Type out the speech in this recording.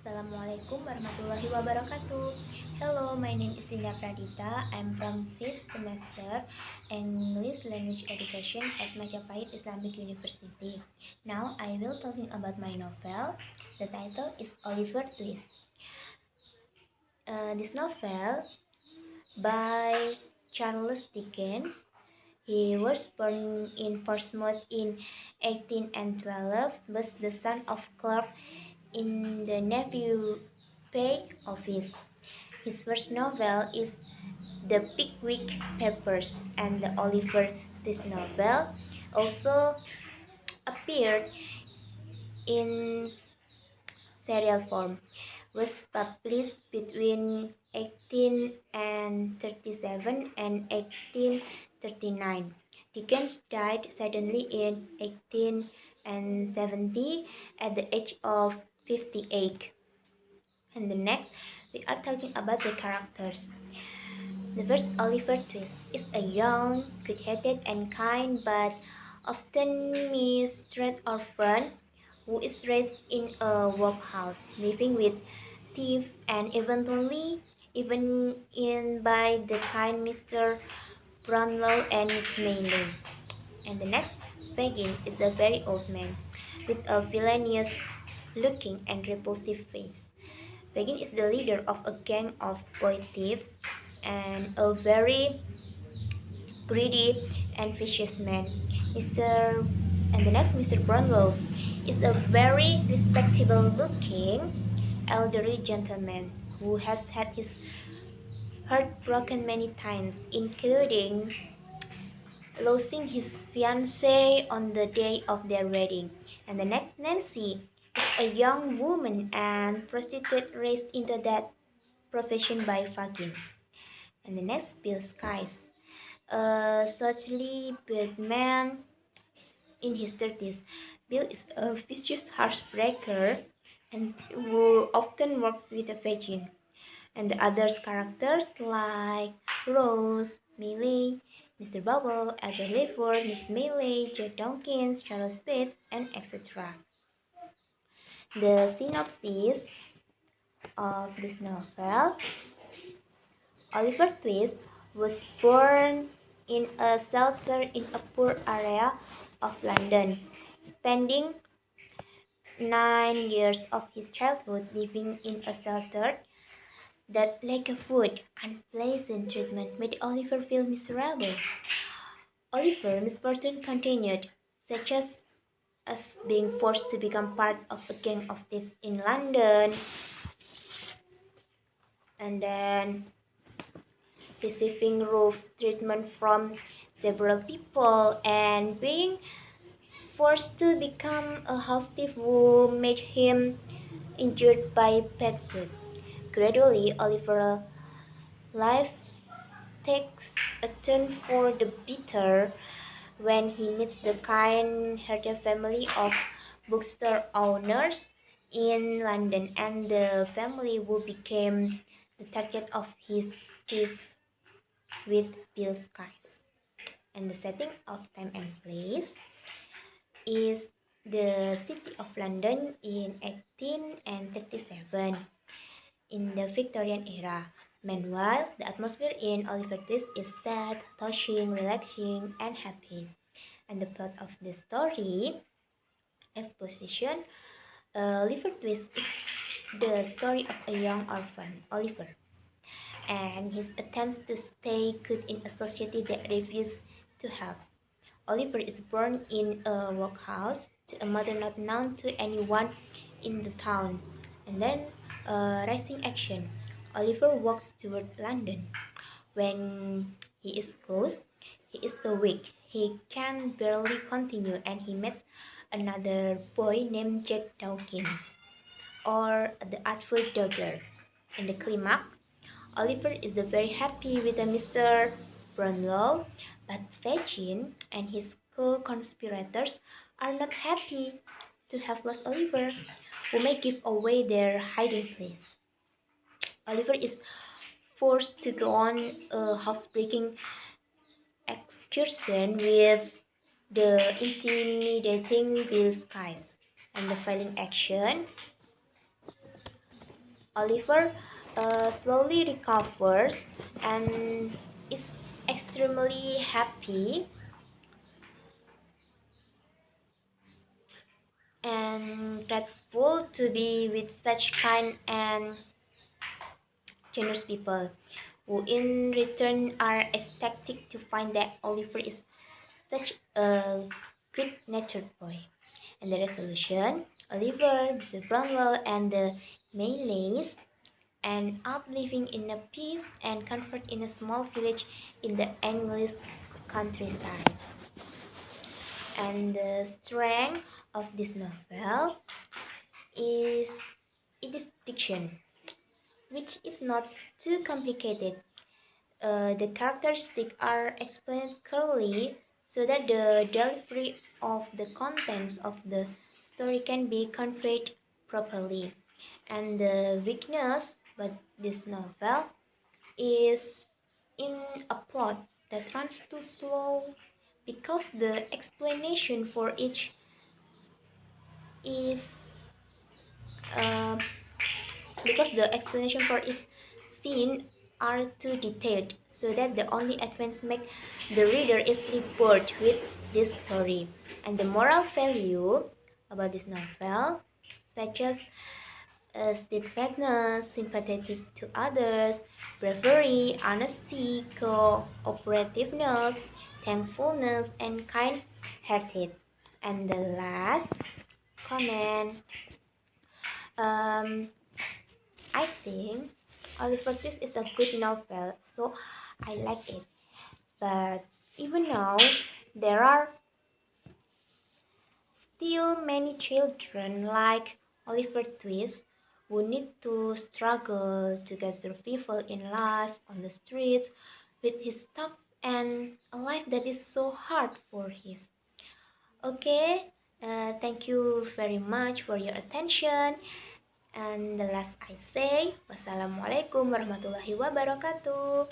Assalamualaikum warahmatullahi wabarakatuh. Hello, my name is Pradita. I'm from 5th semester English Language Education at Majapahit University. Now I will talking about my novel. The title is Oliver Twist. This novel by Charles Dickens. He was born in Portsmouth in 1812, was the son of clerk in the Navy Pay Office. His first novel is The Pickwick Papers, and the Oliver Twist novel also appeared in serial form. Was published between 1837 and 1839. Dickens died suddenly in 1870 at the age of 58. And the next, we are talking about the characters. The first Oliver Twist is a young, good-headed and kind but often mistreated orphan who is raised in a workhouse, living with thieves and eventually even in by the kind Mr. Brownlow and Miss Maylie. And the next, Fagin is a very old man with a villainous looking and repulsive face. Fagin is the leader of a gang of boy thieves and a very greedy and vicious man. Mr. And the next, Mr. Brownlow is a very respectable looking elderly gentleman who has had his heart broken many times, including losing his fiancée on the day of their wedding. And the next, Nancy is a young woman and prostitute raised into that profession by Fagin. And the next, Bill Skies, a socially bad man in his 30s. Bill is a vicious housebreaker and who often works with a Fagin. And the other characters like Rose, Millie, Mr. Bubble, Arthur Clifford, Miss Maylie, Jack Dawkins, Charles Bates, and etc. The synopsis of this novel: Oliver Twist was born in a shelter in a poor area of London, spending 9 years of his childhood living in a shelter. That lack of food, unpleasant treatment made Oliver feel miserable. Oliver's misfortune continued, such as being forced to become part of a gang of thieves in London, and then receiving rough treatment from several people, and being forced to become a house thief who made him injured by pet suit. Gradually, Oliver's life takes a turn for the better when he meets the kind-hearted family of bookstore owners in London, and the family who became the target of his thief with Bill Skies. And the setting of time and place is the city of London in 1837 in the Victorian era. Meanwhile, the atmosphere in Oliver Twist is sad, touching, relaxing, and happy. And the plot of the story exposition: Oliver Twist is the story of a young orphan, Oliver, and his attempts to stay good in a society that refuses to help. Oliver is born in a workhouse to a mother not known to anyone in the town, and then rising action. Oliver walks toward London. When he is close, he is so weak he can barely continue, and he meets another boy named Jack Dawkins, or the Artful Dodger. In the climax, Oliver is very happy with Mr. Brownlow, but Fagin and his co-conspirators are not happy to have lost Oliver, who may give away their hiding place. Oliver is forced to go on a housebreaking excursion with the intimidating Bill Skies, and the filing action Oliver slowly recovers and is extremely happy and grateful to be with such kind and generous people, who in return are ecstatic to find that Oliver is such a good-natured boy. And the resolution, Oliver, the Brownlow, and the Mayleys end up living in a peace and comfort in a small village in the English countryside. And the strength of this novel is it is diction, which is not too complicated. The characteristics are explained clearly so that the delivery of the contents of the story can be conveyed properly. And the weakness but this novel is in a plot that runs too slow because the explanation for each is uh, because the explanation for each scene are too detailed so that the only advance make the reader easily bored with this story. And the moral value about this novel, such as steadfastness, sympathetic to others, bravery, honesty, cooperativeness, thankfulness, and kind-hearted. And the last comment, um, I think Oliver Twist is a good novel, so I like it. But even now, there are still many children like Oliver Twist who need to struggle to get survival in life on the streets with his thoughts and a life that is so hard for his. Okay, thank you very much for your attention. And the last I say, wassalamualaikum warahmatullahi wabarakatuh.